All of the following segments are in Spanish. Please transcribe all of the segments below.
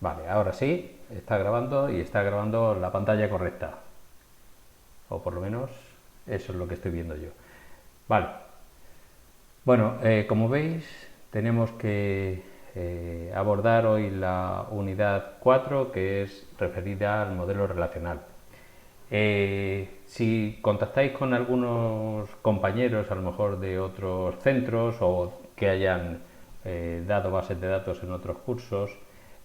Vale, ahora sí, está grabando y está grabando la pantalla correcta. O por lo menos eso es lo que estoy viendo yo. Vale, bueno, como veis, tenemos que abordar hoy la unidad 4, que es referida al modelo relacional. Si contactáis con algunos compañeros, a lo mejor de otros centros o que hayan dado bases de datos en otros cursos,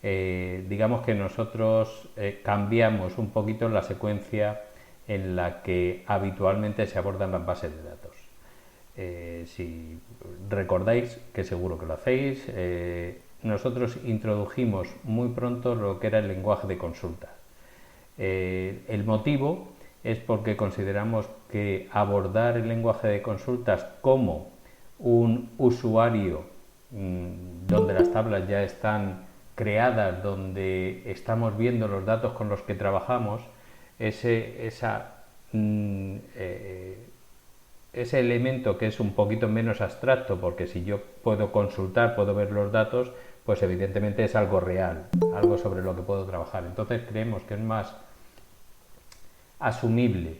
digamos que nosotros cambiamos un poquito la secuencia en la que habitualmente se abordan las bases de datos. Si recordáis, que seguro que lo hacéis, nosotros introdujimos muy pronto lo que era el lenguaje de consulta. El motivo es porque consideramos que abordar el lenguaje de consultas como un usuario donde las tablas ya están creadas, donde estamos viendo los datos con los que trabajamos, esa ese elemento que es un poquito menos abstracto, porque si yo puedo consultar, puedo ver los datos, pues evidentemente es algo real, algo sobre lo que puedo trabajar. Entonces creemos que es más asumible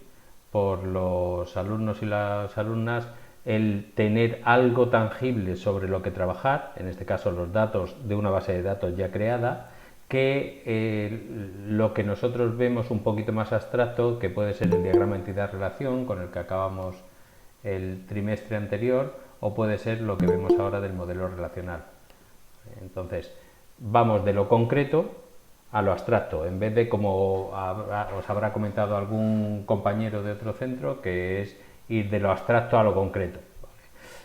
por los alumnos y las alumnas el tener algo tangible sobre lo que trabajar, en este caso los datos de una base de datos ya creada, que lo que nosotros vemos un poquito más abstracto, que puede ser el diagrama entidad-relación con el que acabamos el trimestre anterior, o puede ser lo que vemos ahora del modelo relacional. Entonces, vamos de lo concreto a lo abstracto, en vez de como os habrá comentado algún compañero de otro centro, que es ir de lo abstracto a lo concreto.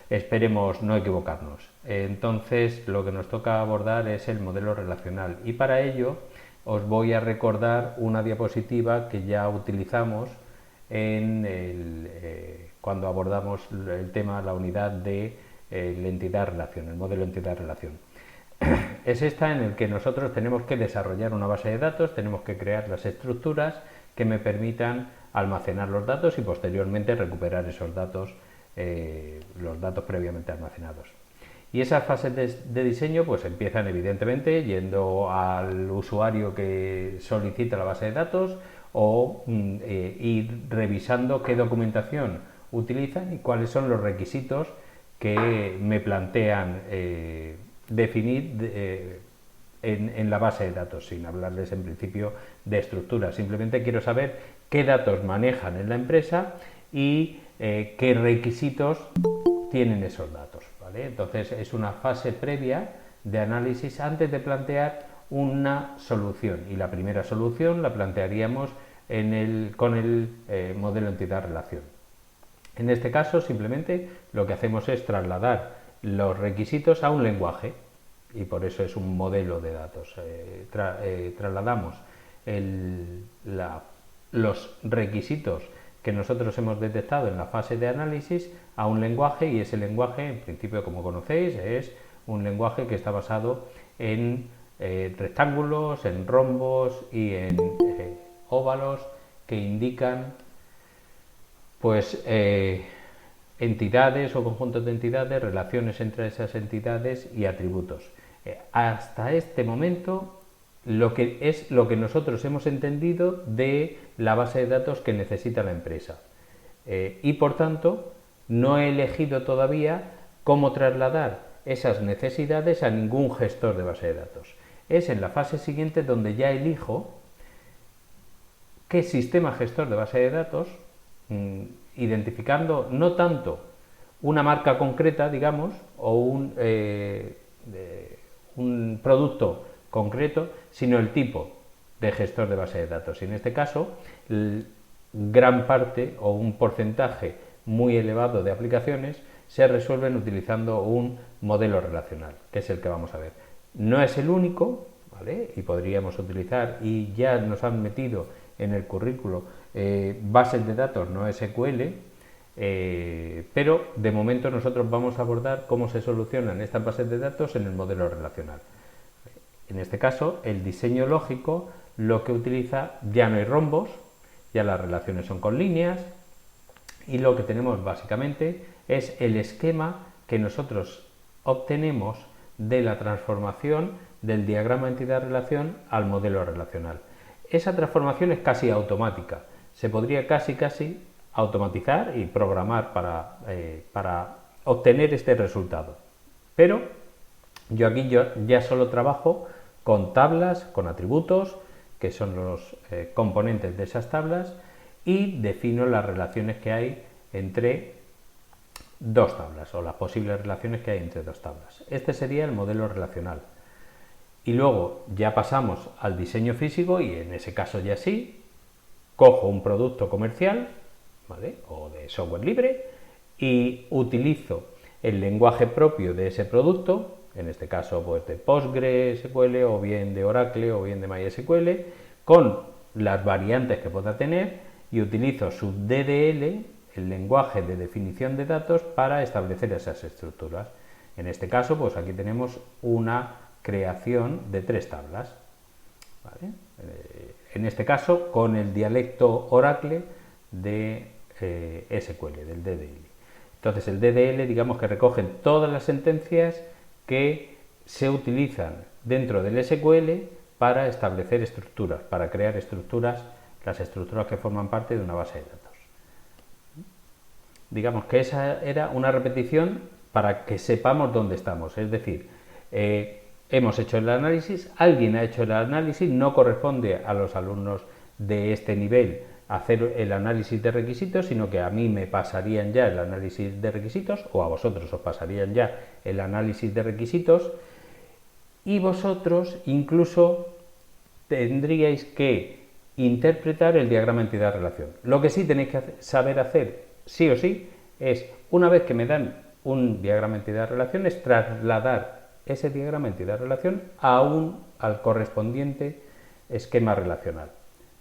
Esperemos no equivocarnos. Entonces, lo que nos toca abordar es el modelo relacional, y para ello os voy a recordar una diapositiva que ya utilizamos cuando abordamos el tema, la unidad de la entidad-relación, el modelo entidad-relación. Es esta en el que nosotros tenemos que desarrollar una base de datos, tenemos que crear las estructuras que me permitan almacenar los datos y posteriormente recuperar esos datos, los datos previamente almacenados. Y esas fases de diseño pues empiezan evidentemente yendo al usuario que solicita la base de datos o ir revisando qué documentación utilizan y cuáles son los requisitos que me plantean definir en la base de datos, sin hablarles en principio de estructuras. Simplemente quiero saber qué datos manejan en la empresa y qué requisitos tienen esos datos, ¿vale? Entonces es una fase previa de análisis antes de plantear una solución, y la primera solución la plantearíamos con el modelo entidad-relación. En este caso simplemente lo que hacemos es trasladar los requisitos a un lenguaje, y por eso es un modelo de datos. Trasladamos los requisitos que nosotros hemos detectado en la fase de análisis a un lenguaje, y ese lenguaje, en principio, como conocéis, es un lenguaje que está basado en rectángulos, en rombos y en óvalos que indican pues entidades o conjuntos de entidades, relaciones entre esas entidades y atributos. Hasta este momento lo que nosotros hemos entendido de la base de datos que necesita la empresa. Y por tanto no he elegido todavía cómo trasladar esas necesidades a ningún gestor de base de datos. Es en la fase siguiente donde ya elijo qué sistema gestor de base de datos, identificando no tanto una marca concreta, digamos, o un producto concreto, sino el tipo de gestor de base de datos. Y en este caso, gran parte o un porcentaje muy elevado de aplicaciones se resuelven utilizando un modelo relacional, que es el que vamos a ver. No es el único, ¿vale? Y podríamos utilizar, y ya nos han metido en el currículo, bases de datos no SQL, pero de momento nosotros vamos a abordar cómo se solucionan estas bases de datos en el modelo relacional. En este caso, el diseño lógico lo que utiliza, ya no hay rombos, ya las relaciones son con líneas, y lo que tenemos básicamente es el esquema que nosotros obtenemos de la transformación del diagrama entidad-relación al modelo relacional. Esa transformación es casi automática, se podría casi automatizar y programar para obtener este resultado. Pero yo aquí ya solo trabajo con tablas, con atributos, que son los componentes de esas tablas, y defino las relaciones que hay entre dos tablas, o las posibles relaciones que hay entre dos tablas. Este sería el modelo relacional. Y luego ya pasamos al diseño físico, y en ese caso ya sí, cojo un producto comercial, ¿vale?, o de software libre, y utilizo el lenguaje propio de ese producto, en este caso pues de PostgreSQL, o bien de Oracle, o bien de MySQL, con las variantes que pueda tener, y utilizo su DDL, el lenguaje de definición de datos, para establecer esas estructuras. En este caso, pues aquí tenemos una creación de 3 tablas, ¿vale? En este caso con el dialecto Oracle de SQL, del DDL. Entonces el DDL, digamos que recoge todas las sentencias que se utilizan dentro del SQL para establecer estructuras, para crear estructuras, las estructuras que forman parte de una base de datos. Digamos que esa era una repetición para que sepamos dónde estamos, es decir, hemos hecho el análisis, alguien ha hecho el análisis, no corresponde a los alumnos de este nivel hacer el análisis de requisitos, sino que a mí me pasarían ya el análisis de requisitos, o a vosotros os pasarían ya el análisis de requisitos, y vosotros incluso tendríais que interpretar el diagrama entidad-relación. Lo que sí tenéis que saber hacer, sí o sí, es, una vez que me dan un diagrama entidad-relación, es trasladar ese diagrama entidad-relación al correspondiente esquema relacional,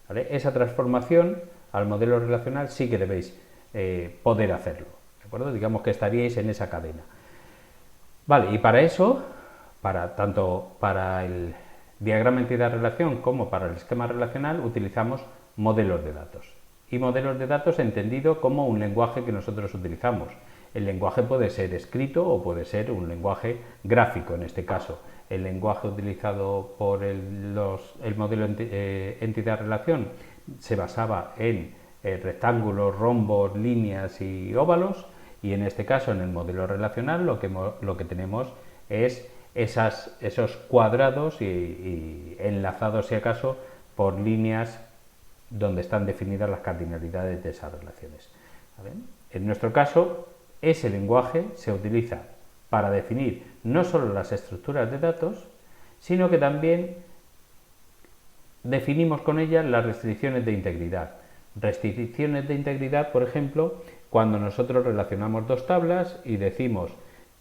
¿vale? Esa transformación al modelo relacional sí que debéis poder hacerlo, ¿de acuerdo? Digamos que estaríais en esa cadena. Vale, y para eso, tanto para el diagrama entidad-relación como para el esquema relacional, utilizamos modelos de datos. Y modelos de datos entendido como un lenguaje que nosotros utilizamos. El lenguaje puede ser escrito o puede ser un lenguaje gráfico, en este caso. El lenguaje utilizado por el modelo entidad-relación se basaba en rectángulos, rombos, líneas y óvalos, y en este caso, en el modelo relacional, lo que tenemos es esos cuadrados y enlazados, si acaso, por líneas donde están definidas las cardinalidades de esas relaciones, ¿vale? En nuestro caso, ese lenguaje se utiliza para definir no solo las estructuras de datos, sino que también definimos con ellas las restricciones de integridad. Restricciones de integridad, por ejemplo, cuando nosotros relacionamos dos tablas y decimos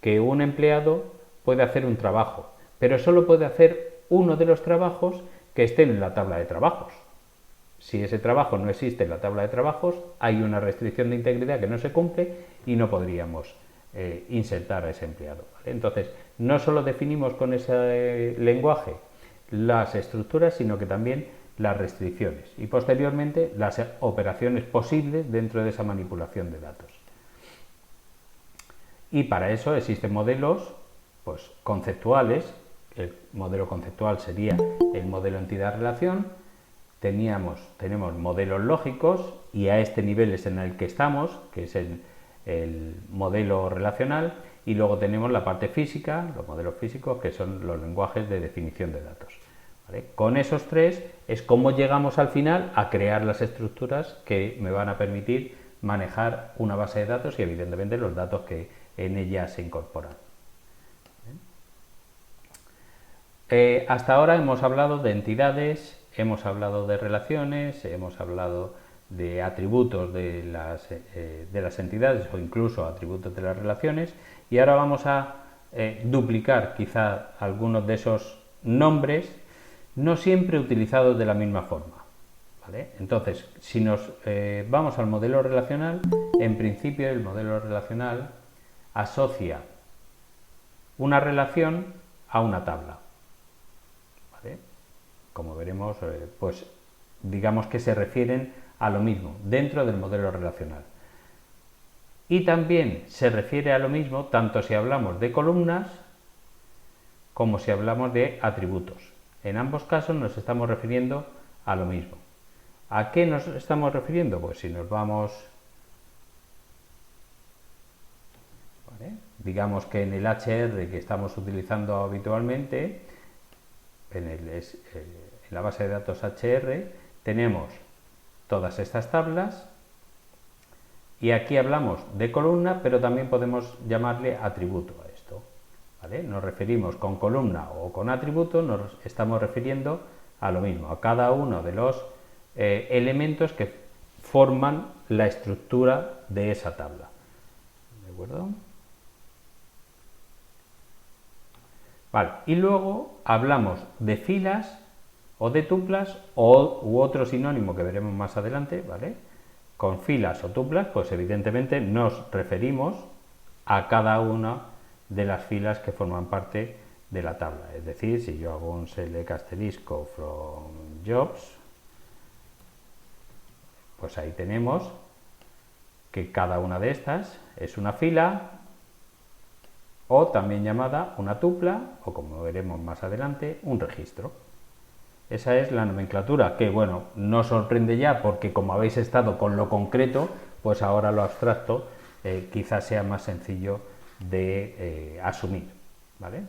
que un empleado puede hacer un trabajo, pero solo puede hacer uno de los trabajos que estén en la tabla de trabajos. Si ese trabajo no existe en la tabla de trabajos, hay una restricción de integridad que no se cumple y no podríamos insertar a ese empleado, ¿vale? Entonces, no solo definimos con ese lenguaje las estructuras, sino que también las restricciones y posteriormente las operaciones posibles dentro de esa manipulación de datos. Y para eso existen modelos pues, conceptuales. El modelo conceptual sería el modelo entidad-relación. Tenemos modelos lógicos, y a este nivel es en el que estamos, que es el modelo relacional, y luego tenemos la parte física, los modelos físicos, que son los lenguajes de definición de datos, ¿vale? Con esos tres es como llegamos al final a crear las estructuras que me van a permitir manejar una base de datos y evidentemente los datos que en ella se incorporan. Hasta ahora hemos hablado de entidades, hemos hablado de relaciones, hemos hablado de atributos de las entidades o incluso atributos de las relaciones, y ahora vamos a duplicar quizá algunos de esos nombres, no siempre utilizados de la misma forma, ¿vale? Entonces, si nos vamos al modelo relacional, en principio el modelo relacional asocia una relación a una tabla, ¿vale? Como veremos, pues digamos que se refieren a lo mismo dentro del modelo relacional. Y también se refiere a lo mismo tanto si hablamos de columnas como si hablamos de atributos. En ambos casos nos estamos refiriendo a lo mismo. ¿A qué nos estamos refiriendo? Pues si nos vamos, ¿vale? Digamos que en el HR que estamos utilizando habitualmente, en la base de datos HR, tenemos todas estas tablas y aquí hablamos de columna, pero también podemos llamarle atributo a esto, ¿vale? Nos referimos con columna o con atributo, nos estamos refiriendo a lo mismo, a cada uno de los elementos que forman la estructura de esa tabla. ¿De acuerdo? Vale, y luego hablamos de filas o de tuplas u otro sinónimo que veremos más adelante, ¿vale? Con filas o tuplas, pues evidentemente nos referimos a cada una de las filas que forman parte de la tabla. Es decir, si yo hago un select asterisco from jobs, pues ahí tenemos que cada una de estas es una fila o también llamada una tupla o, como veremos más adelante, un registro. Esa es la nomenclatura que, bueno, no sorprende ya porque como habéis estado con lo concreto, pues ahora lo abstracto quizás sea más sencillo de asumir, ¿vale?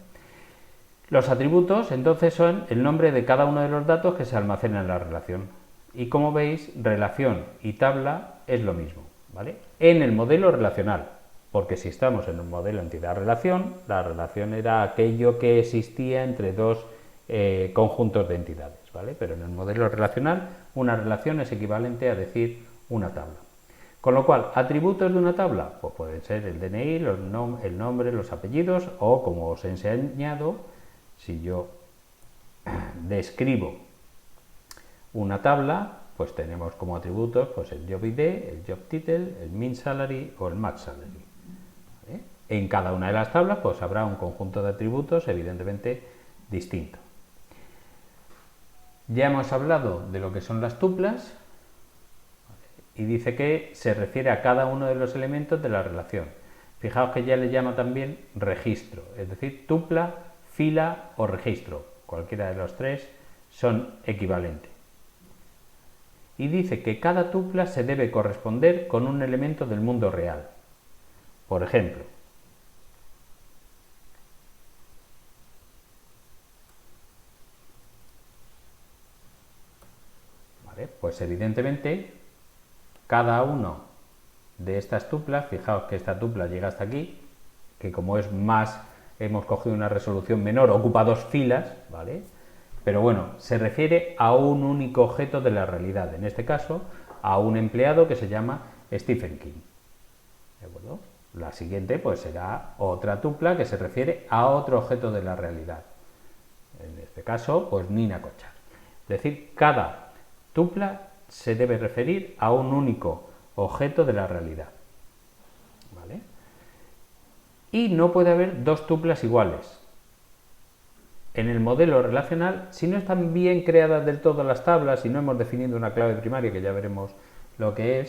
Los atributos entonces son el nombre de cada uno de los datos que se almacenan en la relación. Y como veis, relación y tabla es lo mismo, ¿vale? En el modelo relacional, porque si estamos en un modelo entidad-relación, la relación era aquello que existía entre dos conjuntos de entidades, ¿vale? Pero en el modelo relacional, una relación es equivalente a decir una tabla. Con lo cual, atributos de una tabla, pues pueden ser el DNI, el nombre, los apellidos, o como os he enseñado, si yo describo una tabla, pues tenemos como atributos pues el job ID, el job title, el min salary o el max salary. ¿Vale? En cada una de las tablas pues habrá un conjunto de atributos evidentemente distinto. Ya hemos hablado de lo que son las tuplas y dice que se refiere a cada uno de los elementos de la relación. Fijaos que ya le llama también registro, es decir, tupla, fila o registro. Cualquiera de los tres son equivalentes. Y dice que cada tupla se debe corresponder con un elemento del mundo real. Por ejemplo, ¿vale? Pues evidentemente cada uno de estas tuplas, fijaos que esta tupla llega hasta aquí, que como es más, hemos cogido una resolución menor, ocupa dos filas, ¿vale? Pero bueno, se refiere a un único objeto de la realidad, en este caso a un empleado que se llama Stephen King. ¿De acuerdo? La siguiente pues será otra tupla que se refiere a otro objeto de la realidad. En este caso, pues Nina Kochar. Es decir, cada tupla se debe referir a un único objeto de la realidad. ¿Vale? Y no puede haber dos tuplas iguales. En el modelo relacional, si no están bien creadas del todo las tablas, si no hemos definido una clave primaria, que ya veremos lo que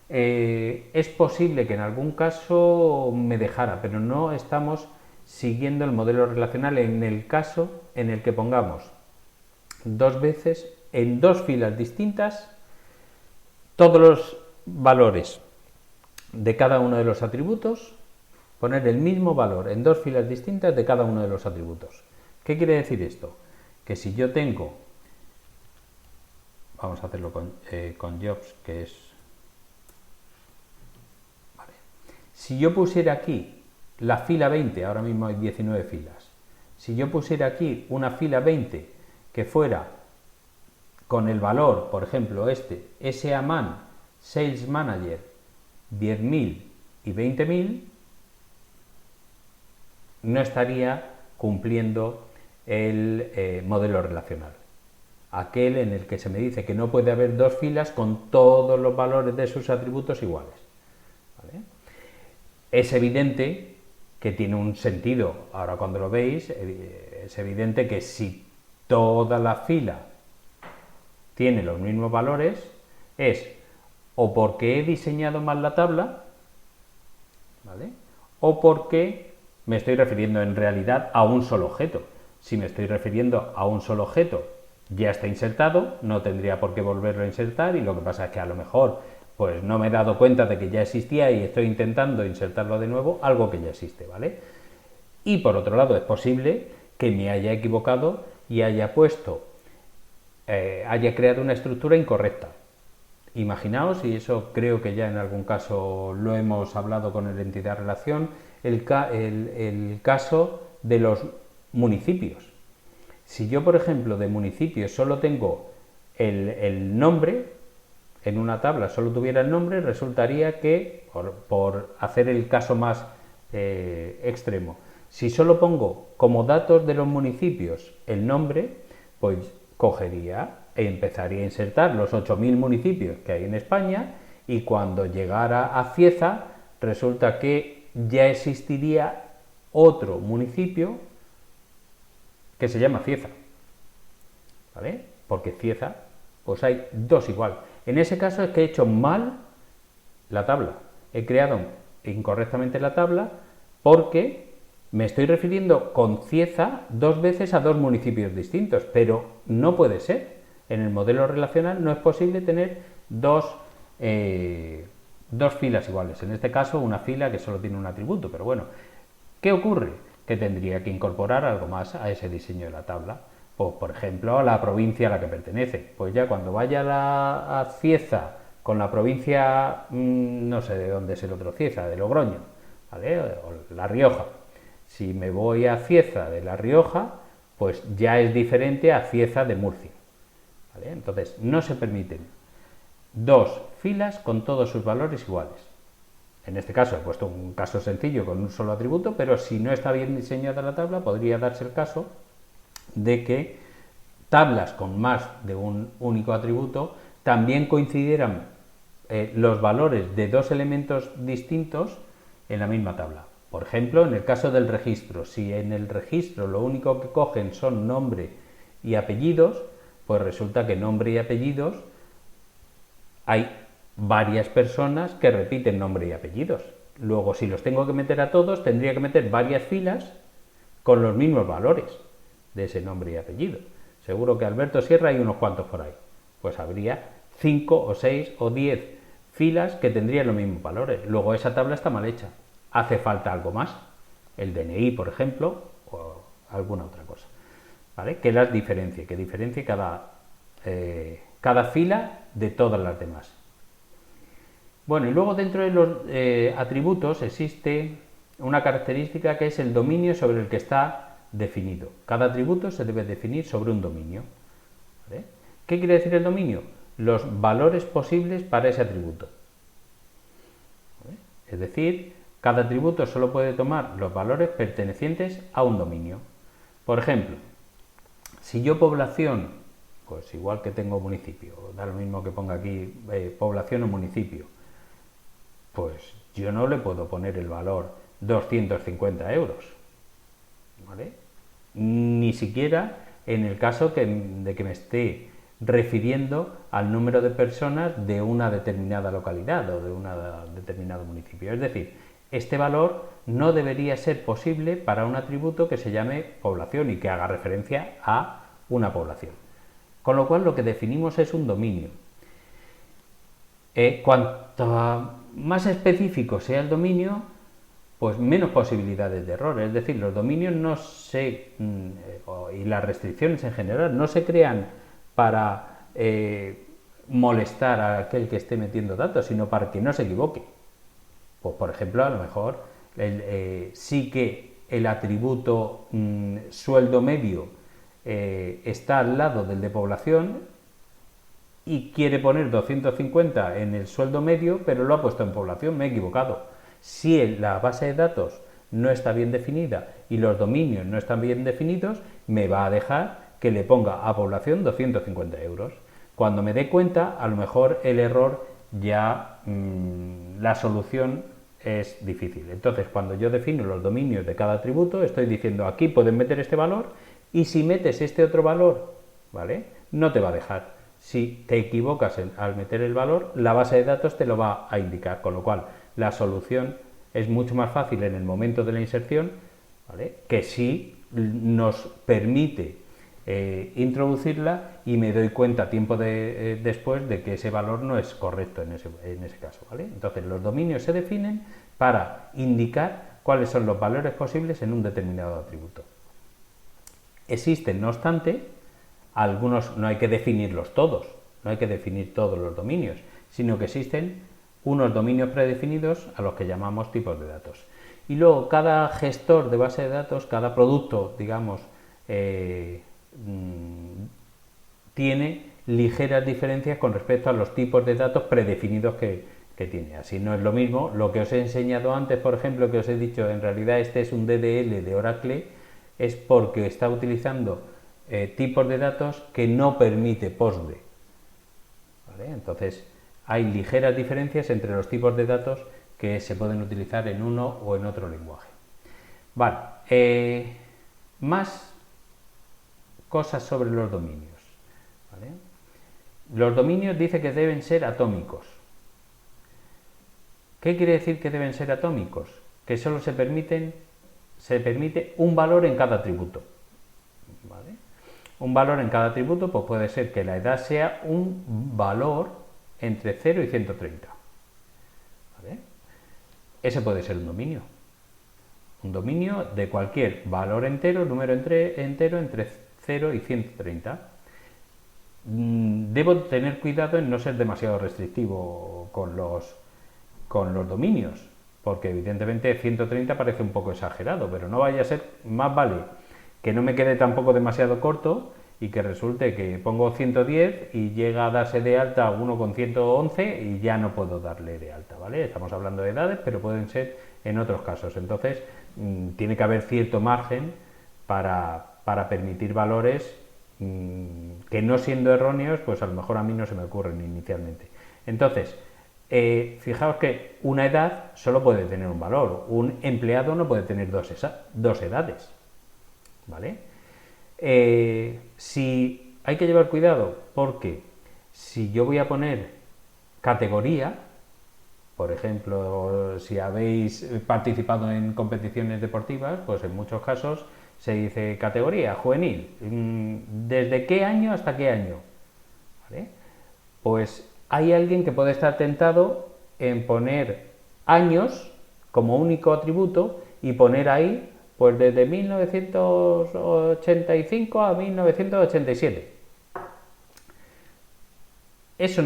es posible que en algún caso me dejara, pero no estamos siguiendo el modelo relacional en el caso en el que pongamos dos veces en dos filas distintas todos los valores de cada uno de los atributos, poner el mismo valor en dos filas distintas de cada uno de los atributos. ¿Qué quiere decir esto? Que si yo tengo, vamos a hacerlo con jobs, que es, vale. Si yo pusiera aquí la fila 20, ahora mismo hay 19 filas, si yo pusiera aquí una fila 20 que fuera con el valor, por ejemplo SA Man, Sales Manager, 10.000 y 20.000, no estaría cumpliendo el modelo relacional, aquel en el que se me dice que no puede haber dos filas con todos los valores de sus atributos iguales. ¿Vale? Es evidente que tiene un sentido, ahora cuando lo veis, es evidente que si toda la fila tiene los mismos valores, es o porque he diseñado mal la tabla, ¿vale? O porque me estoy refiriendo en realidad a un solo objeto. Si me estoy refiriendo a un solo objeto, ya está insertado, no tendría por qué volverlo a insertar, y lo que pasa es que a lo mejor pues no me he dado cuenta de que ya existía y estoy intentando insertarlo de nuevo, algo que ya existe, ¿vale? Y por otro lado, es posible que me haya equivocado y haya haya creado una estructura incorrecta. Imaginaos, y eso creo que ya en algún caso lo hemos hablado con el entidad-relación, el caso de los municipios. Si yo, por ejemplo, de municipios solo tengo el nombre, en una tabla solo tuviera el nombre, resultaría que, por hacer el caso más extremo, si solo pongo como datos de los municipios el nombre, pues cogería e empezaría a insertar los 8.000 municipios que hay en España, y cuando llegara a Cieza resulta que ya existiría otro municipio que se llama Cieza, ¿vale? Porque Cieza, pues hay dos igual. En ese caso es que he hecho mal la tabla, he creado incorrectamente la tabla, porque me estoy refiriendo con Cieza dos veces a dos municipios distintos, pero no puede ser. En el modelo relacional no es posible tener dos filas iguales. En este caso, una fila que solo tiene un atributo, pero bueno, ¿qué ocurre? Que tendría que incorporar algo más a ese diseño de la tabla. Pues, por ejemplo, la provincia a la que pertenece. Pues ya cuando vaya a Cieza con la provincia, no sé de dónde es el otro Cieza, de Logroño, ¿vale? O La Rioja. Si me voy a Cieza de La Rioja, pues ya es diferente a Cieza de Murcia, ¿vale? Entonces, no se permiten dos filas con todos sus valores iguales. En este caso he puesto un caso sencillo con un solo atributo, pero si no está bien diseñada la tabla, podría darse el caso de que tablas con más de un único atributo también coincidieran los valores de dos elementos distintos en la misma tabla. Por ejemplo, en el caso del registro, si en el registro lo único que cogen son nombre y apellidos, pues resulta que nombre y apellidos hay varias personas que repiten nombre y apellidos. Luego, si los tengo que meter a todos, tendría que meter varias filas con los mismos valores de ese nombre y apellido. Seguro que Alberto Sierra hay unos cuantos por ahí. Pues habría 5 o 6 o 10 filas que tendrían los mismos valores. Luego, esa tabla está mal hecha. Hace falta algo más, el DNI, por ejemplo, o alguna otra cosa, ¿vale? Que las diferencie, que diferencie cada fila de todas las demás. Bueno, y luego dentro de los atributos existe una característica que es el dominio sobre el que está definido. Cada atributo se debe definir sobre un dominio, ¿vale? ¿Qué quiere decir el dominio? Los valores posibles para ese atributo, ¿vale? Es decir, cada atributo solo puede tomar los valores pertenecientes a un dominio. Por ejemplo, si yo población, pues igual que tengo municipio, da lo mismo que ponga aquí población o municipio, pues yo no le puedo poner el valor 250 euros, ¿vale? Ni siquiera en el caso de que me esté refiriendo al número de personas de una determinada localidad o de un determinado municipio. Es decir, este valor no debería ser posible para un atributo que se llame población y que haga referencia a una población. Con lo cual, lo que definimos es un dominio. Cuanto más específico sea el dominio, pues menos posibilidades de error. Es decir, los dominios y las restricciones en general no se crean para molestar a aquel que esté metiendo datos, sino para que no se equivoque. Pues, por ejemplo, a lo mejor sí que el atributo sueldo medio está al lado del de población y quiere poner 250 en el sueldo medio, pero lo ha puesto en población, me he equivocado. Si la base de datos no está bien definida y los dominios no están bien definidos, me va a dejar que le ponga a población 250 euros. Cuando me dé cuenta, a lo mejor el error ya, la solución es difícil. Entonces, cuando yo defino los dominios de cada atributo, estoy diciendo aquí pueden meter este valor, y si metes este otro valor, ¿vale?, no te va a dejar. Si te equivocas al meter el valor, la base de datos te lo va a indicar, con lo cual la solución es mucho más fácil en el momento de la inserción, ¿vale?, que si nos permite introducirla y me doy cuenta tiempo después de que ese valor no es correcto en ese caso, ¿vale? Entonces los dominios se definen para indicar cuáles son los valores posibles en un determinado atributo. Existen, no obstante, algunos, no hay que definirlos todos, no hay que definir todos los dominios, sino que existen unos dominios predefinidos a los que llamamos tipos de datos. Y luego cada gestor de base de datos, cada producto, digamos, tiene ligeras diferencias con respecto a los tipos de datos predefinidos que tiene. Así no es lo mismo lo que os he enseñado antes, por ejemplo, que os he dicho, en realidad este es un DDL de Oracle, es porque está utilizando tipos de datos que no permite PostgreSQL, ¿vale? Entonces hay ligeras diferencias entre los tipos de datos que se pueden utilizar en uno o en otro lenguaje. Vale, más cosas sobre los dominios, ¿vale? Los dominios dice que deben ser atómicos. ¿Qué quiere decir que deben ser atómicos? Que solo se permite un valor en cada atributo, ¿vale? Un valor en cada atributo, pues puede ser que la edad sea un valor entre 0 y 130, ¿vale? Ese puede ser un dominio. Un dominio de cualquier valor entero, número entero entre 0 y 130. Debo tener cuidado en no ser demasiado restrictivo con los dominios, porque evidentemente 130 parece un poco exagerado, pero no vaya a ser, más vale que no me quede tampoco demasiado corto y que resulte que pongo 110 y llega a darse de alta uno con 111 y ya no puedo darle de alta, ¿vale? Estamos hablando de edades, pero pueden ser en otros casos. Entonces, tiene que haber cierto margen para permitir valores que, no siendo erróneos, pues a lo mejor a mí no se me ocurren inicialmente. Entonces, fijaos que una edad solo puede tener un valor, un empleado no puede tener dos edades, ¿vale? Si hay que llevar cuidado, porque si yo voy a poner categoría, por ejemplo, si habéis participado en competiciones deportivas, pues en muchos casos se dice categoría juvenil, ¿desde qué año hasta qué año? ¿Vale? Pues hay alguien que puede estar tentado en poner años como único atributo y poner ahí pues desde 1985 a 1987. Eso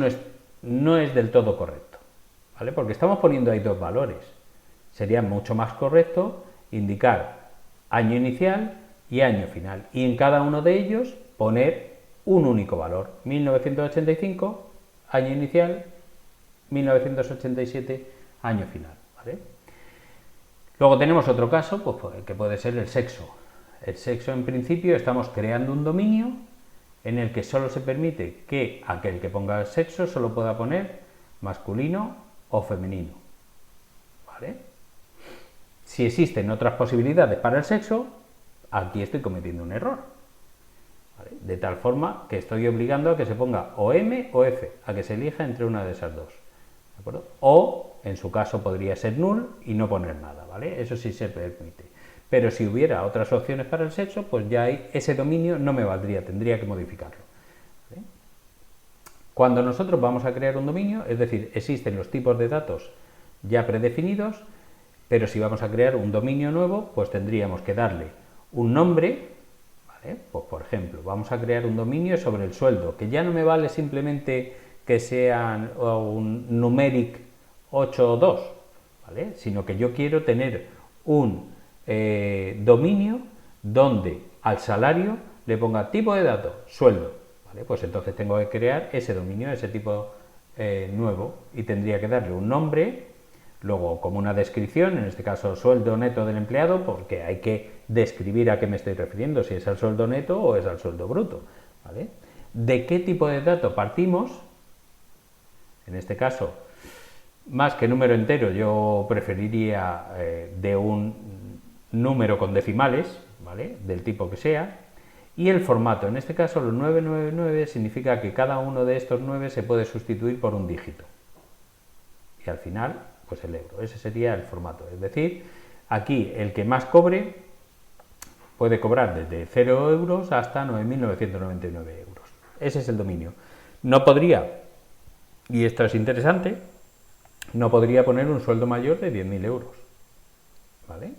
no es del todo correcto, ¿vale? Porque estamos poniendo ahí dos valores. Sería mucho más correcto indicar año inicial y año final, y en cada uno de ellos poner un único valor, 1985, año inicial, 1987, año final, ¿vale? Luego tenemos otro caso, pues, que puede ser el sexo. El sexo, en principio, estamos creando un dominio en el que solo se permite que aquel que ponga el sexo solo pueda poner masculino o femenino, ¿vale? Si existen otras posibilidades para el sexo, aquí estoy cometiendo un error, ¿vale? De tal forma que estoy obligando a que se ponga o M o F, a que se elija entre una de esas dos, ¿de acuerdo? O, en su caso, podría ser null y no poner nada, ¿vale? Eso sí se permite. Pero si hubiera otras opciones para el sexo, pues ya ese dominio no me valdría, tendría que modificarlo, ¿vale? Cuando nosotros vamos a crear un dominio, es decir, existen los tipos de datos ya predefinidos, pero si vamos a crear un dominio nuevo, pues tendríamos que darle un nombre, ¿vale? Pues por ejemplo, vamos a crear un dominio sobre el sueldo, que ya no me vale simplemente que sea un numeric 8 o 2, ¿vale? Sino que yo quiero tener un dominio donde al salario le ponga tipo de datos, sueldo, ¿vale? Pues entonces tengo que crear ese dominio, ese tipo nuevo, y tendría que darle un nombre, luego como una descripción, en este caso sueldo neto del empleado, porque hay que describir a qué me estoy refiriendo, si es al sueldo neto o es al sueldo bruto, ¿vale? ¿De qué tipo de dato partimos? En este caso, más que número entero, yo preferiría de un número con decimales, ¿vale? Del tipo que sea, y el formato. En este caso, los 999 significa que cada uno de estos 9 se puede sustituir por un dígito. Y al final, pues el euro. Ese sería el formato. Es decir, aquí el que más cobre Puede cobrar desde 0 euros hasta 9.999 euros. Ese es el dominio. No podría, y esto es interesante, no podría poner un sueldo mayor de 10.000 euros. ¿Vale?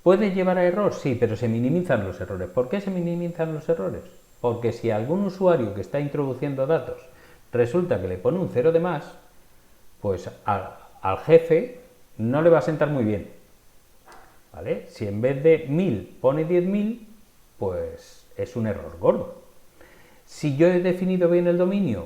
¿Puede llevar a error? Sí, pero se minimizan los errores. ¿Por qué se minimizan los errores? Porque si algún usuario que está introduciendo datos resulta que le pone un 0 de más, pues al jefe no le va a sentar muy bien. ¿Vale? Si en vez de 1.000 pone 10.000, pues es un error gordo. Si yo he definido bien el dominio,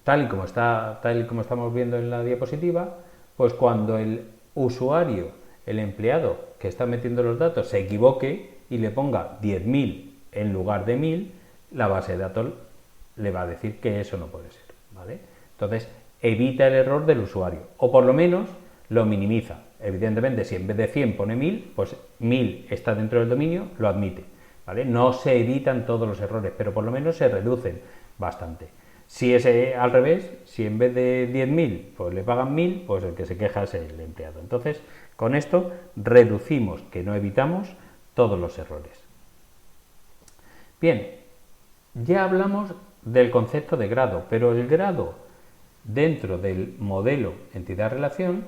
tal y como estamos viendo en la diapositiva, pues cuando el usuario, el empleado que está metiendo los datos, se equivoque y le ponga 10.000 en lugar de 1.000, la base de datos le va a decir que eso no puede ser. ¿Vale? Entonces, evita el error del usuario, o por lo menos lo minimiza. Evidentemente, si en vez de 100 pone 1.000, pues 1.000 está dentro del dominio, lo admite. ¿Vale? No se evitan todos los errores, pero por lo menos se reducen bastante. Si es al revés, si en vez de 10.000 pues le pagan 1.000, pues el que se queja es el empleado. Entonces, con esto reducimos, que no evitamos, todos los errores. Bien, ya hablamos del concepto de grado, pero el grado dentro del modelo entidad-relación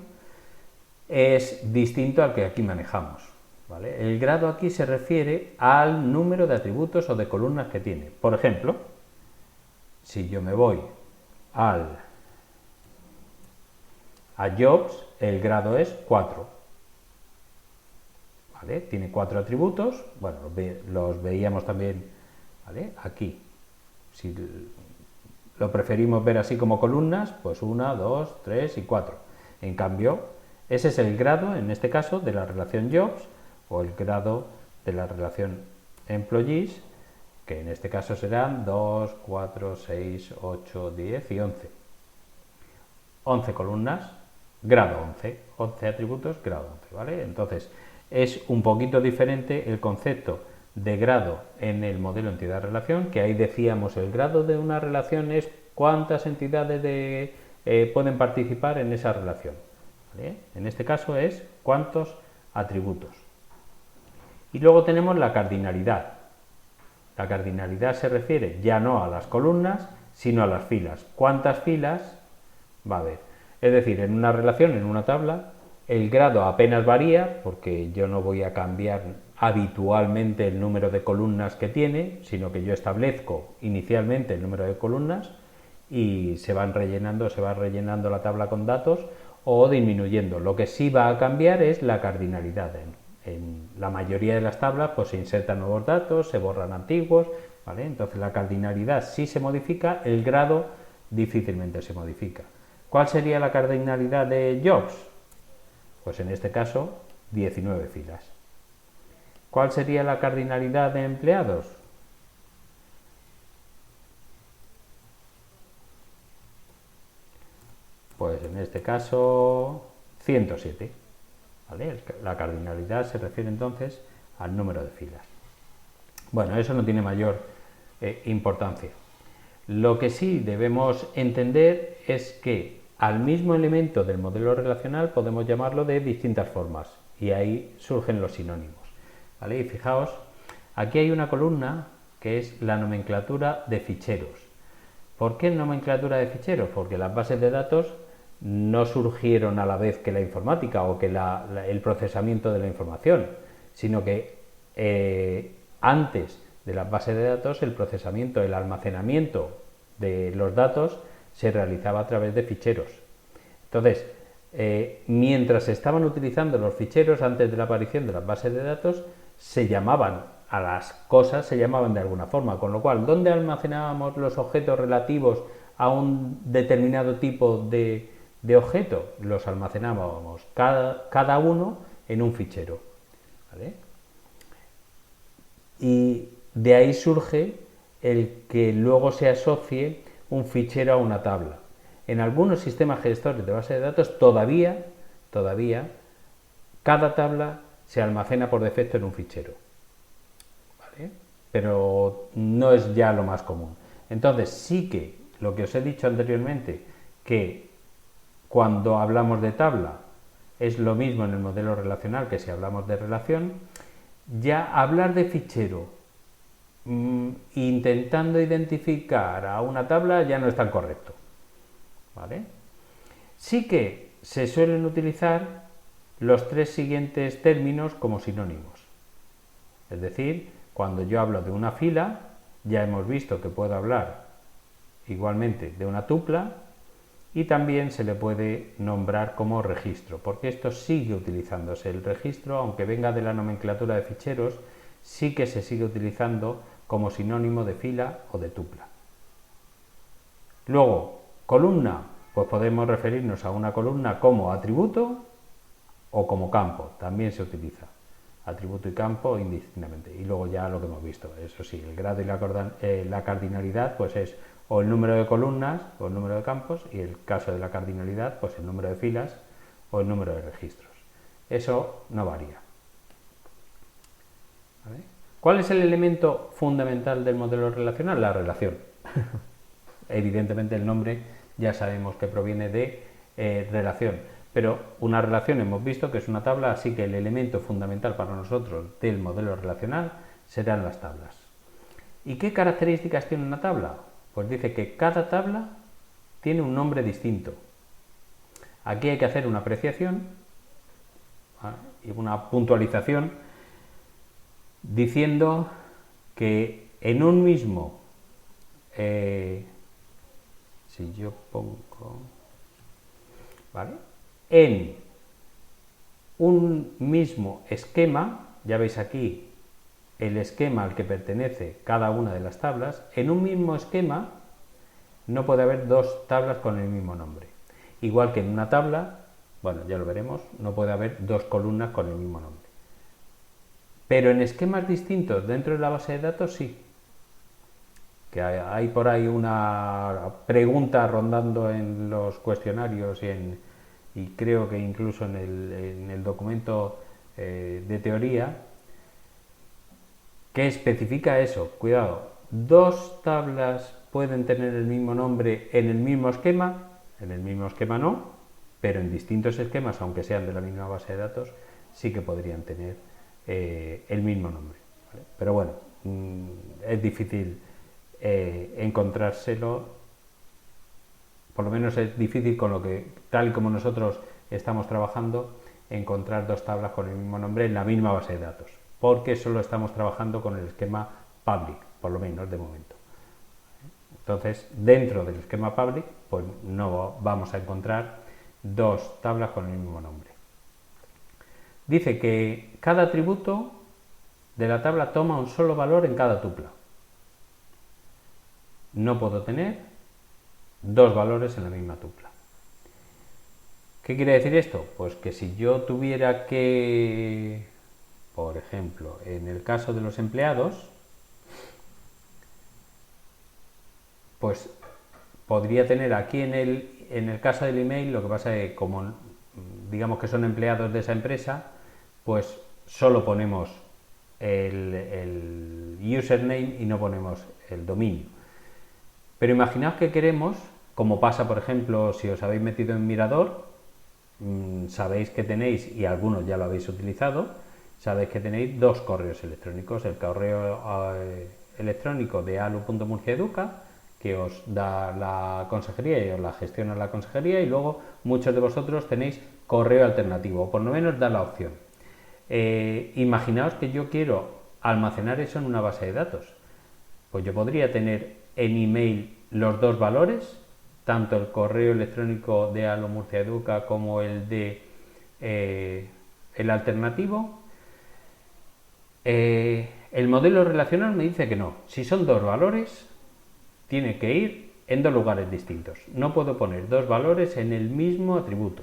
es distinto al que aquí manejamos. ¿Vale? El grado aquí se refiere al número de atributos o de columnas que tiene. Por ejemplo, si yo me voy a Jobs, el grado es 4. ¿Vale? Tiene 4 atributos, bueno, los veíamos también, ¿vale? Aquí. Si lo preferimos ver así como columnas, pues 1, 2, 3 y 4. En cambio, ese es el grado, en este caso, de la relación Jobs, o el grado de la relación Employees, que en este caso serán 2, 4, 6, 8, 10 y 11. 11 columnas, grado 11. 11 atributos, grado 11, ¿vale? Entonces, es un poquito diferente el concepto de grado en el modelo entidad-relación, que ahí decíamos el grado de una relación es cuántas entidades pueden participar en esa relación. ¿Vale? En este caso es cuántos atributos. Y luego tenemos la cardinalidad. La cardinalidad se refiere ya no a las columnas, sino a las filas. ¿Cuántas filas va a haber? Es decir, en una relación, en una tabla, el grado apenas varía, porque yo no voy a cambiar habitualmente el número de columnas que tiene, sino que yo establezco inicialmente el número de columnas y se va rellenando la tabla con datos o disminuyendo. Lo que sí va a cambiar es la cardinalidad. En la mayoría de las tablas pues se insertan nuevos datos, se borran antiguos, ¿vale? Entonces la cardinalidad sí se modifica, el grado difícilmente se modifica. ¿Cuál sería la cardinalidad de Jobs? Pues en este caso 19 filas. ¿Cuál sería la cardinalidad de empleados? Pues en este caso 107. ¿Vale? La cardinalidad se refiere entonces al número de filas. Bueno, eso no tiene mayor importancia. Lo que sí debemos entender es que al mismo elemento del modelo relacional podemos llamarlo de distintas formas y ahí surgen los sinónimos. ¿Vale? Y fijaos, aquí hay una columna que es la nomenclatura de ficheros. ¿Por qué nomenclatura de ficheros? Porque las bases de datos no surgieron a la vez que la informática o que el procesamiento de la información, sino que antes de las bases de datos el procesamiento, el almacenamiento de los datos se realizaba a través de ficheros. Entonces, mientras se estaban utilizando los ficheros antes de la aparición de las bases de datos, se llamaban a las cosas, se llamaban de alguna forma, con lo cual, ¿dónde almacenábamos los objetos relativos a un determinado tipo de objeto? Los almacenábamos cada uno en un fichero. ¿Vale? Y de ahí surge el que luego se asocie un fichero a una tabla. En algunos sistemas gestores de base de datos todavía cada tabla se almacena por defecto en un fichero. ¿Vale? Pero no es ya lo más común. Entonces sí que lo que os he dicho anteriormente, que cuando hablamos de tabla es lo mismo en el modelo relacional que si hablamos de relación. Ya hablar de fichero intentando identificar a una tabla ya no es tan correcto, ¿vale? Sí que se suelen utilizar los tres siguientes términos como sinónimos. Es decir, cuando yo hablo de una fila, ya hemos visto que puedo hablar igualmente de una tupla y también se le puede nombrar como registro, porque esto sigue utilizándose. El registro, aunque venga de la nomenclatura de ficheros, sí que se sigue utilizando como sinónimo de fila o de tupla. Luego, columna, pues podemos referirnos a una columna como atributo o como campo, también se utiliza. Atributo y campo indistintamente. Y luego ya lo que hemos visto, eso sí, el grado y la cardinalidad pues es o el número de columnas o el número de campos, y el caso de la cardinalidad pues el número de filas o el número de registros. Eso no varía. ¿Vale? ¿Cuál es el elemento fundamental del modelo relacional? La relación. Evidentemente el nombre ya sabemos que proviene de relación, pero una relación hemos visto que es una tabla, así que el elemento fundamental para nosotros del modelo relacional serán las tablas. ¿Y qué características tiene una tabla? Pues dice que cada tabla tiene un nombre distinto. Aquí hay que hacer una apreciación y una puntualización diciendo que en un mismo, si yo pongo, ¿vale? En un mismo esquema, ya veis aquí el esquema al que pertenece cada una de las tablas, en un mismo esquema no puede haber dos tablas con el mismo nombre. Igual que en una tabla, bueno, ya lo veremos, no puede haber dos columnas con el mismo nombre. Pero en esquemas distintos dentro de la base de datos sí. Que hay por ahí una pregunta rondando en los cuestionarios y creo que incluso en el documento de teoría, que especifica eso. Cuidado, dos tablas pueden tener el mismo nombre en el mismo esquema no, pero en distintos esquemas, aunque sean de la misma base de datos, sí que podrían tener el mismo nombre, ¿vale? Pero bueno, es difícil encontrárselo, por lo menos es difícil con lo que, tal y como nosotros estamos trabajando, encontrar dos tablas con el mismo nombre en la misma base de datos, porque solo estamos trabajando con el esquema public, por lo menos de momento. Entonces, dentro del esquema public, pues no vamos a encontrar dos tablas con el mismo nombre. Dice que cada atributo de la tabla toma un solo valor en cada tupla. No puedo tener dos valores en la misma tupla. ¿Qué quiere decir esto? Pues que si yo tuviera que, por ejemplo, en el caso de los empleados, pues podría tener aquí en el caso del email, lo que pasa es que como digamos que son empleados de esa empresa, pues solo ponemos el username y no ponemos el dominio. Pero imaginaos que queremos, como pasa por ejemplo si os habéis metido en Mirador, sabéis que tenéis, y algunos ya lo habéis utilizado, sabéis que tenéis dos correos electrónicos, el correo electrónico de alu.murciaeduca, que os da la consejería y os la gestiona la consejería, y luego muchos de vosotros tenéis correo alternativo, o por lo menos da la opción. Imaginaos que yo quiero almacenar eso en una base de datos. Pues yo podría tener en email los dos valores, tanto el correo electrónico de Alu Murcia Educa como el de el alternativo. El modelo relacional me dice que no. Si son dos valores, tiene que ir en dos lugares distintos. No puedo poner dos valores en el mismo atributo,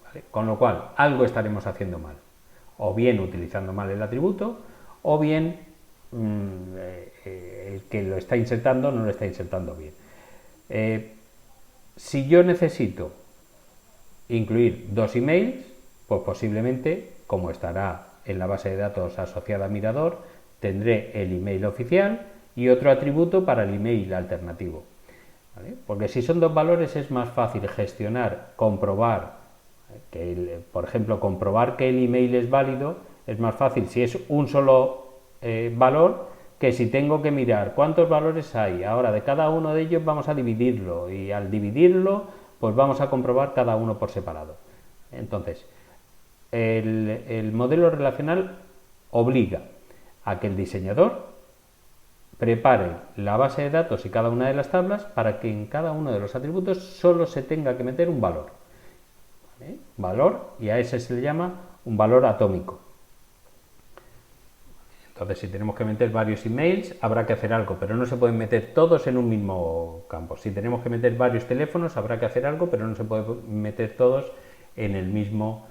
¿vale? Con lo cual, algo estaremos haciendo mal. O bien utilizando mal el atributo, o bien el que lo está insertando no lo está insertando bien. Si yo necesito incluir dos emails, pues posiblemente, como estará en la base de datos asociada a Mirador, tendré el email oficial y otro atributo para el email alternativo, ¿vale? Porque si son dos valores es más fácil gestionar, comprobar Por ejemplo, comprobar que el email es válido es más fácil si es un solo valor que si tengo que mirar cuántos valores hay. Ahora, de cada uno de ellos vamos a dividirlo y al dividirlo, pues vamos a comprobar cada uno por separado. Entonces, el modelo relacional obliga a que el diseñador prepare la base de datos y cada una de las tablas para que en cada uno de los atributos solo se tenga que meter un valor. ¿Vale? Valor, y a ese se le llama un valor atómico. Entonces, si tenemos que meter varios emails, habrá que hacer algo, pero no se pueden meter todos en un mismo campo. Si tenemos que meter varios teléfonos, habrá que hacer algo, pero no se puede meter todos en el mismo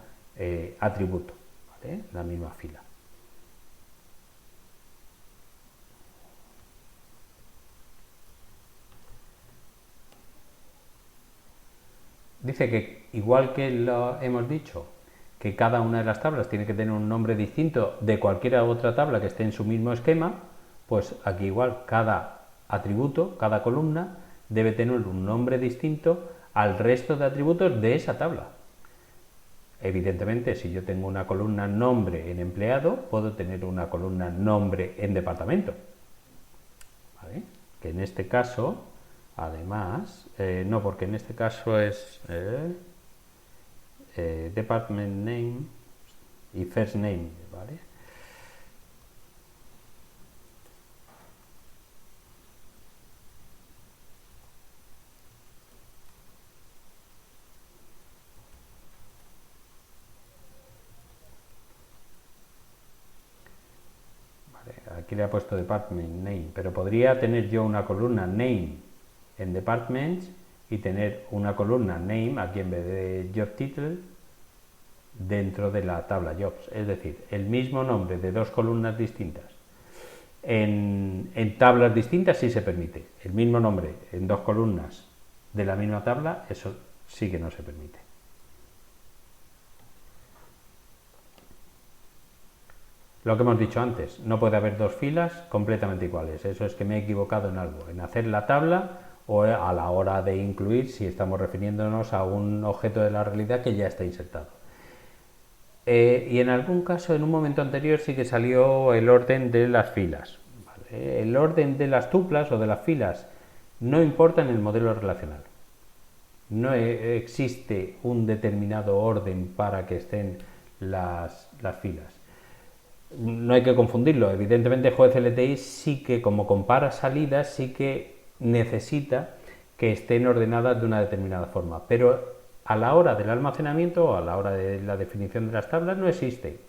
atributo, ¿vale? La misma fila. Dice que, igual que lo hemos dicho, que cada una de las tablas tiene que tener un nombre distinto de cualquier otra tabla que esté en su mismo esquema, pues aquí igual cada atributo, cada columna, debe tener un nombre distinto al resto de atributos de esa tabla. Evidentemente, si yo tengo una columna nombre en empleado, puedo tener una columna nombre en departamento. ¿Vale? Que en este caso, además, no, porque en este caso es department name y first name, ¿vale? Aquí le ha puesto department name, pero podría tener yo una columna name en departments y tener una columna name aquí en vez de job title dentro de la tabla jobs, es decir, el mismo nombre de dos columnas distintas en tablas distintas sí se permite, el mismo nombre en dos columnas de la misma tabla, eso sí que no se permite. Lo que hemos dicho antes, no puede haber dos filas completamente iguales. Eso es que me he equivocado en algo, en hacer la tabla o a la hora de incluir si estamos refiriéndonos a un objeto de la realidad que ya está insertado. Y en algún caso, en un momento anterior, sí que salió el orden de las filas. ¿Vale? El orden de las tuplas o de las filas no importa en el modelo relacional. No existe un determinado orden para que estén las filas. No hay que confundirlo, evidentemente GeoCLTI sí que, como compara salidas, sí que necesita que estén ordenadas de una determinada forma, pero a la hora del almacenamiento o a la hora de la definición de las tablas no existe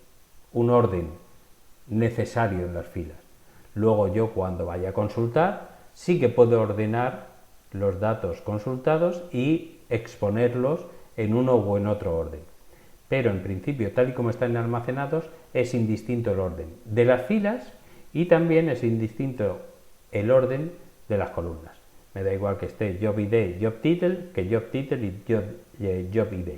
un orden necesario en las filas. Luego yo, cuando vaya a consultar, sí que puedo ordenar los datos consultados y exponerlos en uno o en otro orden. Pero en principio, tal y como están almacenados, es indistinto el orden de las filas y también es indistinto el orden de las columnas. Me da igual que esté job ID, job title, que job title y job ID.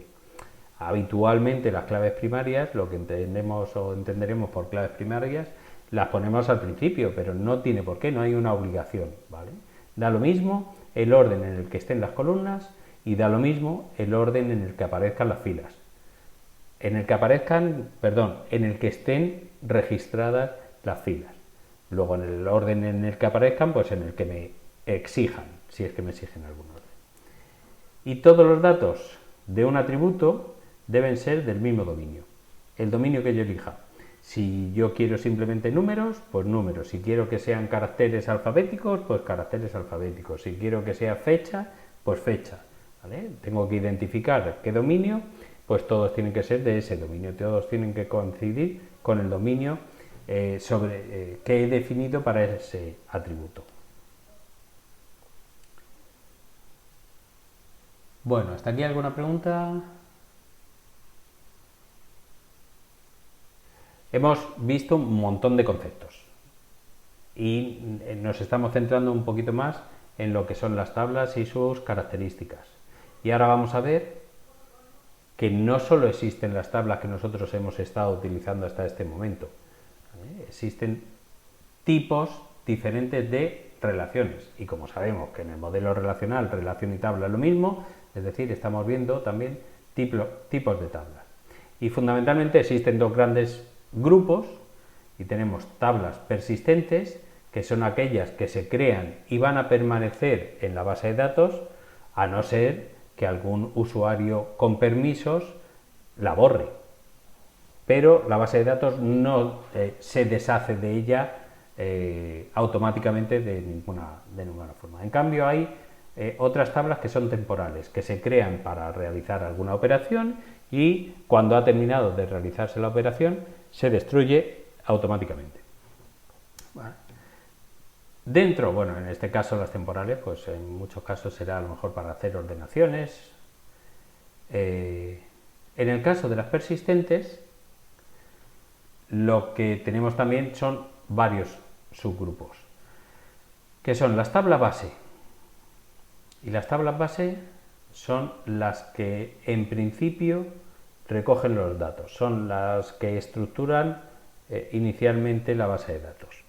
Habitualmente las claves primarias, lo que entendemos o entenderemos por claves primarias, las ponemos al principio, pero no tiene por qué, no hay una obligación, ¿vale? Da lo mismo el orden en el que estén las columnas y da lo mismo el orden en el que aparezcan las filas. En el que estén registradas las filas. Luego en el orden en el que aparezcan, pues en el que me exijan, si es que me exigen algún orden. Y todos los datos de un atributo deben ser del mismo dominio, el dominio que yo elija. Si yo quiero simplemente números, pues números. Si quiero que sean caracteres alfabéticos, pues caracteres alfabéticos. Si quiero que sea fecha, pues fecha. ¿Vale? Tengo que identificar qué dominio, pues todos tienen que ser de ese dominio, todos tienen que coincidir con el dominio que he definido para ese atributo. Bueno, ¿hasta aquí alguna pregunta? Hemos visto un montón de conceptos y nos estamos centrando un poquito más en lo que son las tablas y sus características. Y ahora vamos a ver que no solo existen las tablas que nosotros hemos estado utilizando hasta este momento, ¿vale? Existen tipos diferentes de relaciones y como sabemos que en el modelo relacional relación y tabla es lo mismo, es decir, estamos viendo también tipos de tablas. Y fundamentalmente existen dos grandes grupos y tenemos tablas persistentes, que son aquellas que se crean y van a permanecer en la base de datos, a no ser que algún usuario con permisos la borre. Pero la base de datos no se deshace de ella automáticamente de ninguna forma. En cambio hay otras tablas que son temporales, que se crean para realizar alguna operación y cuando ha terminado de realizarse la operación se destruye automáticamente. Vale. Dentro, bueno, en este caso las temporales, pues en muchos casos será a lo mejor para hacer ordenaciones. En el caso de las persistentes, lo que tenemos también son varios subgrupos, que son las tablas base. Y las tablas base son las que en principio recogen los datos, son las que estructuran inicialmente la base de datos.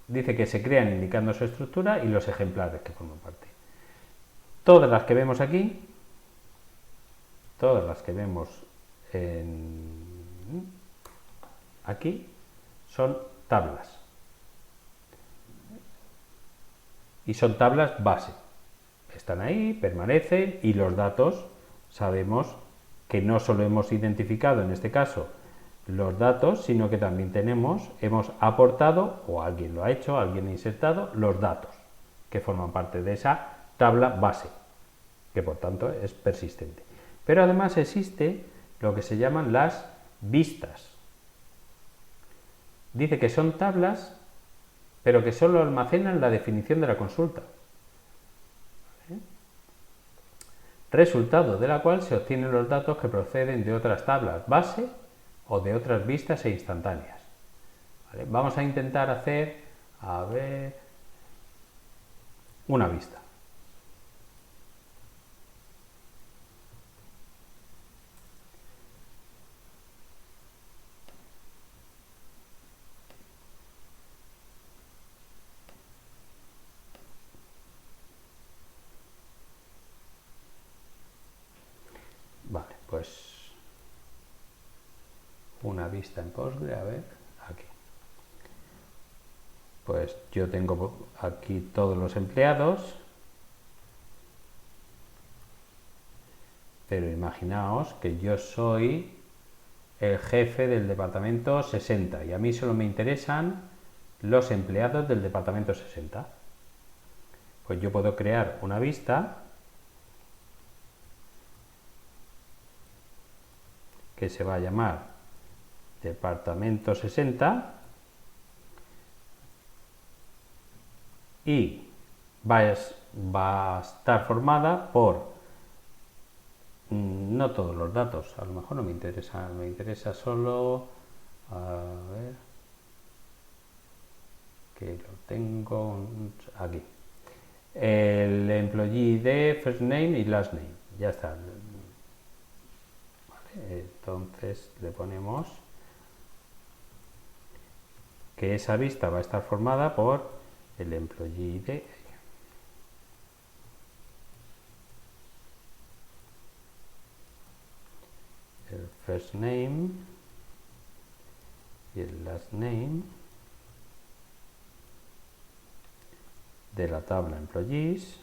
Dice que se crean indicando su estructura y los ejemplares que forman parte. Todas las que vemos aquí, todas las que vemos aquí, son tablas. Y son tablas base. Están ahí, permanecen y los datos sabemos que no solo hemos identificado en este caso los datos, sino que también hemos aportado, o alguien lo ha hecho, alguien ha insertado los datos que forman parte de esa tabla base, que por tanto es persistente. Pero además existe lo que se llaman las vistas. Dice que son tablas, pero que solo almacenan la definición de la consulta, resultado de la cual se obtienen los datos que proceden de otras tablas base o de otras vistas e instantáneas. ¿Vale? Vamos a intentar hacer, una vista. Vale, pues una vista en Postgre, a ver, aquí. Pues yo tengo aquí todos los empleados, pero imaginaos que yo soy el jefe del departamento 60 y a mí solo me interesan los empleados del departamento 60. Pues yo puedo crear una vista que se va a llamar departamento 60 y va a estar formada por no todos los datos, a lo mejor no me interesa solo, a ver, que lo tengo aquí, el employee ID, first name y last name, ya está. Vale, entonces le ponemos que esa vista va a estar formada por el employee ID, el first name y el last name de la tabla employees.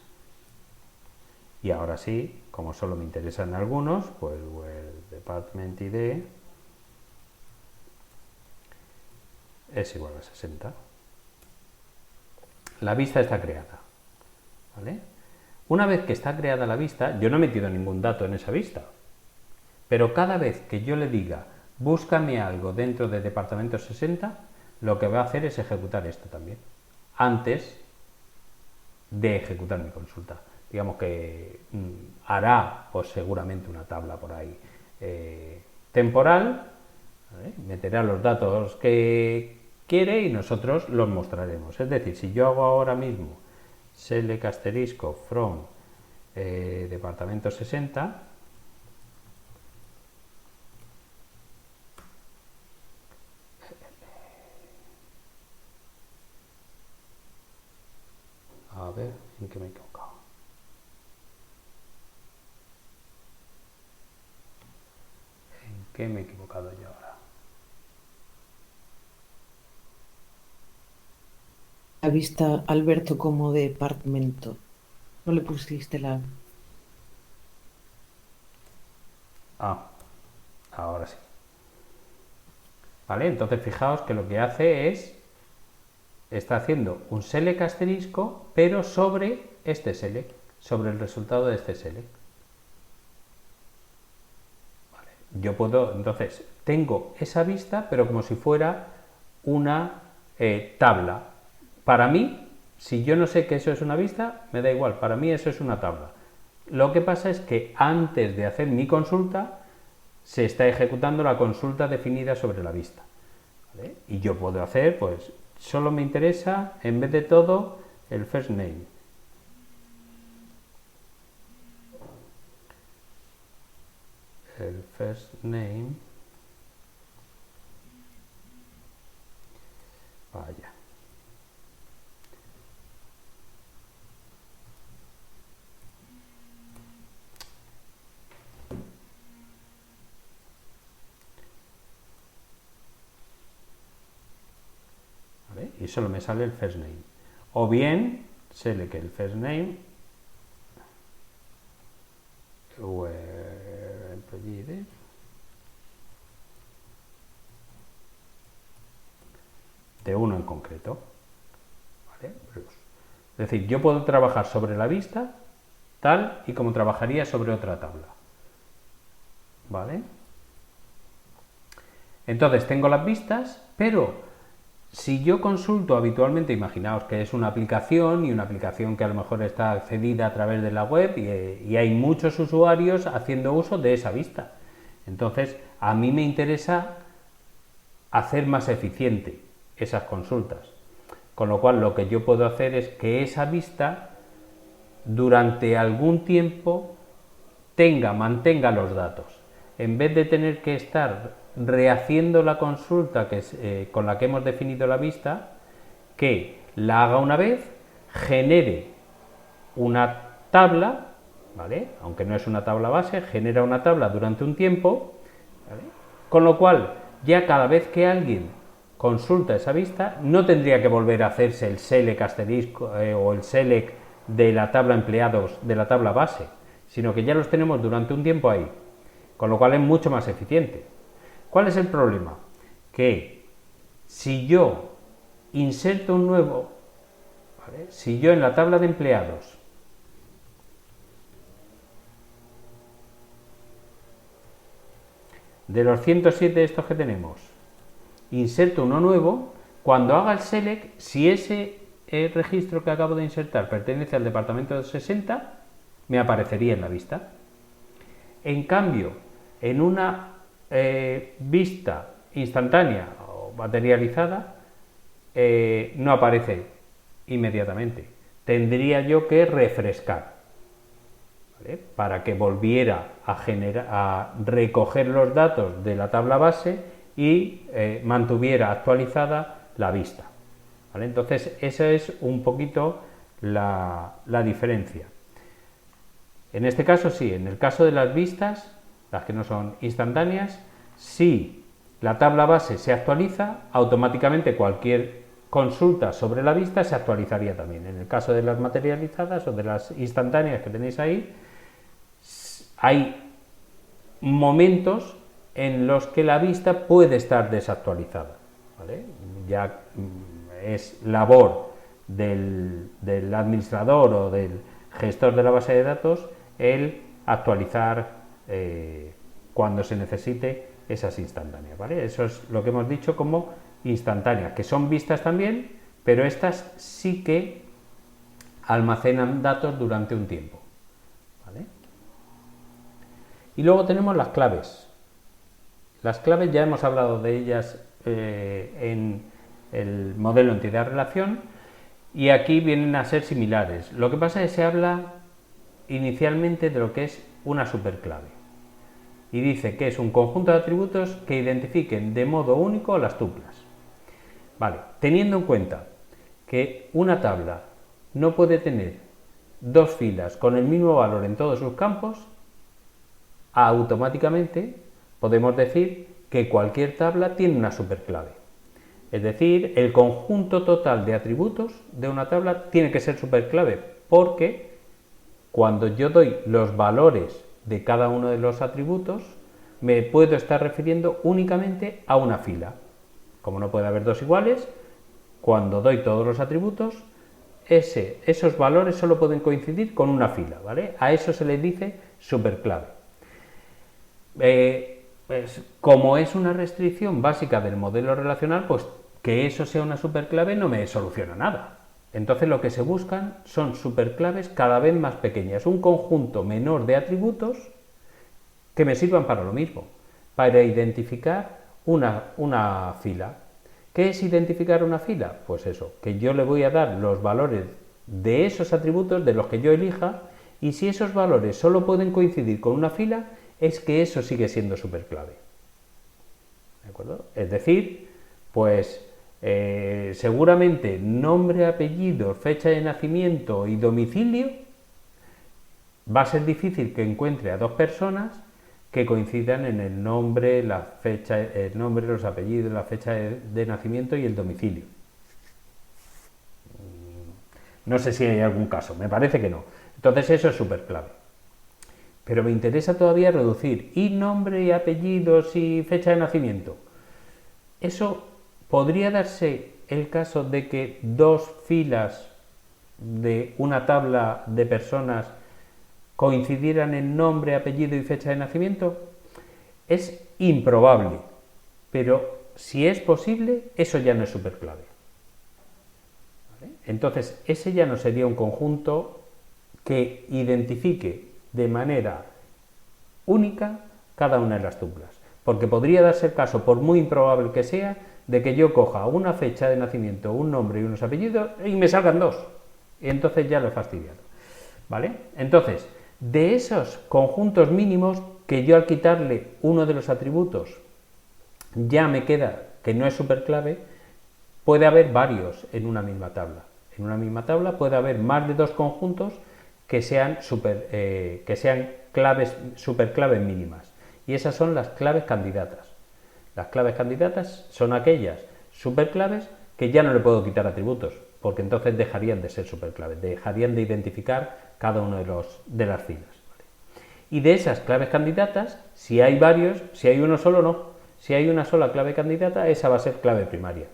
Y ahora sí, como solo me interesan algunos, pues el department ID es igual a 60. La vista está creada, ¿vale? Una vez que está creada la vista, yo no he metido ningún dato en esa vista, pero cada vez que yo le diga búscame algo dentro de departamento 60, lo que va a hacer es ejecutar esto también, antes de ejecutar mi consulta. Digamos que hará pues seguramente una tabla por ahí temporal, ¿vale? Meterá los datos que quiere y nosotros los mostraremos. Es decir, si yo hago ahora mismo select asterisco from departamento 60, a ver en qué me he equivocado. que me he equivocado yo ahora. La vista Alberto como departamento. No le pusiste la... Ah, ahora sí. ¿Vale? Entonces fijaos que lo que hace es, está haciendo un select asterisco, pero sobre este select, sobre el resultado de este select. Vale. Yo puedo, entonces, tengo esa vista, pero como si fuera una tabla. Para mí, si yo no sé que eso es una vista, me da igual, para mí eso es una tabla. Lo que pasa es que antes de hacer mi consulta, se está ejecutando la consulta definida sobre la vista. ¿Vale? Y yo puedo hacer, pues, solo me interesa, en vez de todo, el first name. El first name. Vaya. ¿Vale? Y solo me sale el first name. O bien, select el first name. De uno en concreto. ¿Vale? Es decir, yo puedo trabajar sobre la vista tal y como trabajaría sobre otra tabla. ¿Vale? Entonces tengo las vistas, pero si yo consulto habitualmente, imaginaos que es una aplicación y una aplicación que a lo mejor está accedida a través de la web y hay muchos usuarios haciendo uso de esa vista. Entonces, a mí me interesa hacer más eficiente esas consultas. Con lo cual, lo que yo puedo hacer es que esa vista durante algún tiempo mantenga los datos. En vez de tener que estar rehaciendo la consulta con la que hemos definido la vista, que la haga una vez, genere una tabla, ¿vale? Aunque no es una tabla base, genera una tabla durante un tiempo, ¿vale? Con lo cual, ya cada vez que alguien consulta esa vista, no tendría que volver a hacerse el select asterisco o el select de la tabla empleados de la tabla base, sino que ya los tenemos durante un tiempo ahí, con lo cual es mucho más eficiente. ¿Cuál es el problema? Que si yo inserto un nuevo, ¿vale? Si yo en la tabla de empleados de los 107 estos que tenemos, inserto uno nuevo, cuando haga el select, si ese registro que acabo de insertar pertenece al departamento de 60, me aparecería en la vista. En cambio, en una vista instantánea o materializada, no aparece inmediatamente. Tendría yo que refrescar, ¿vale? Para que volviera a recoger los datos de la tabla base y mantuviera actualizada la vista. ¿Vale? Entonces, esa es un poquito la diferencia. En este caso sí, en el caso de las vistas, las que no son instantáneas, si la tabla base se actualiza, automáticamente cualquier consulta sobre la vista se actualizaría también. En el caso de las materializadas o de las instantáneas que tenéis ahí, hay momentos en los que la vista puede estar desactualizada, ¿vale? Ya es labor del administrador o del gestor de la base de datos el actualizar cuando se necesite esas instantáneas, ¿vale? Eso es lo que hemos dicho como instantáneas, que son vistas también, pero estas sí que almacenan datos durante un tiempo, ¿vale? Y luego tenemos las claves. Las claves ya hemos hablado de ellas en el modelo entidad-relación y aquí vienen a ser similares. Lo que pasa es que se habla inicialmente de lo que es una superclave y dice que es un conjunto de atributos que identifiquen de modo único las tuplas. Vale, teniendo en cuenta que una tabla no puede tener dos filas con el mismo valor en todos sus campos, automáticamente podemos decir que cualquier tabla tiene una superclave. Es decir, el conjunto total de atributos de una tabla tiene que ser superclave, porque cuando yo doy los valores de cada uno de los atributos, me puedo estar refiriendo únicamente a una fila. Como no puede haber dos iguales, cuando doy todos los atributos, esos valores solo pueden coincidir con una fila, ¿vale? A eso se le dice superclave. Pues, como es una restricción básica del modelo relacional, pues que eso sea una superclave no me soluciona nada. Entonces lo que se buscan son superclaves cada vez más pequeñas, un conjunto menor de atributos que me sirvan para lo mismo, para identificar una fila. ¿Qué es identificar una fila? Pues eso, que yo le voy a dar los valores de esos atributos, de los que yo elija, y si esos valores solo pueden coincidir con una fila, es que eso sigue siendo superclave. ¿De acuerdo? Es decir, pues seguramente nombre, apellido, fecha de nacimiento y domicilio va a ser difícil que encuentre a dos personas que coincidan en el nombre, los apellidos, la fecha de nacimiento y el domicilio. No sé si hay algún caso, me parece que no. Entonces eso es superclave. Pero me interesa todavía reducir y nombre y apellidos y fecha de nacimiento. Eso podría darse el caso de que dos filas de una tabla de personas coincidieran en nombre, apellido y fecha de nacimiento. Es improbable, pero si es posible, eso ya no es superclave. ¿Vale? Entonces, ese ya no sería un conjunto que identifique de manera única cada una de las tuplas, porque podría darse el caso, por muy improbable que sea, de que yo coja una fecha de nacimiento, un nombre y unos apellidos y me salgan dos, y entonces ya lo he fastidiado. ¿Vale? Entonces, de esos conjuntos mínimos, que yo al quitarle uno de los atributos ya me queda que no es superclave, puede haber varios en una misma tabla. En una misma tabla puede haber más de dos conjuntos que sean claves, superclaves mínimas. Y esas son las claves candidatas. Las claves candidatas son aquellas superclaves que ya no le puedo quitar atributos, porque entonces dejarían de ser superclaves, dejarían de identificar cada uno de las filas. ¿Vale? Y de esas claves candidatas, si hay varios, si hay uno solo, no. Si hay una sola clave candidata, esa va a ser clave primaria.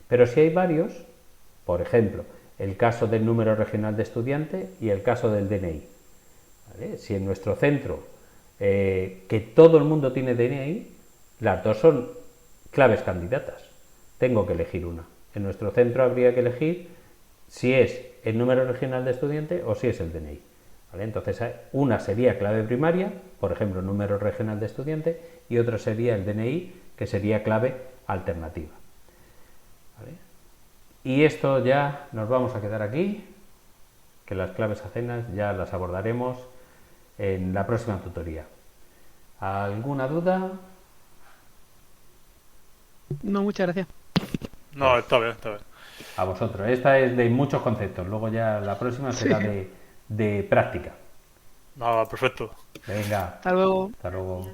Pero si hay varios, por ejemplo, el caso del número regional de estudiante y el caso del DNI. ¿Vale? Si en nuestro centro, que todo el mundo tiene DNI, las dos son claves candidatas. Tengo que elegir una. En nuestro centro habría que elegir si es el número regional de estudiante o si es el DNI. ¿Vale? Entonces, una sería clave primaria, por ejemplo, número regional de estudiante, y otra sería el DNI, que sería clave alternativa. ¿Vale? Y esto ya nos vamos a quedar aquí, que las claves ajenas ya las abordaremos en la próxima tutoría. ¿Alguna duda? No, muchas gracias. No, está bien, está bien. A vosotros. Esta es de muchos conceptos. Luego ya la próxima será de práctica. Nada, perfecto. Venga. Hasta luego. Hasta luego.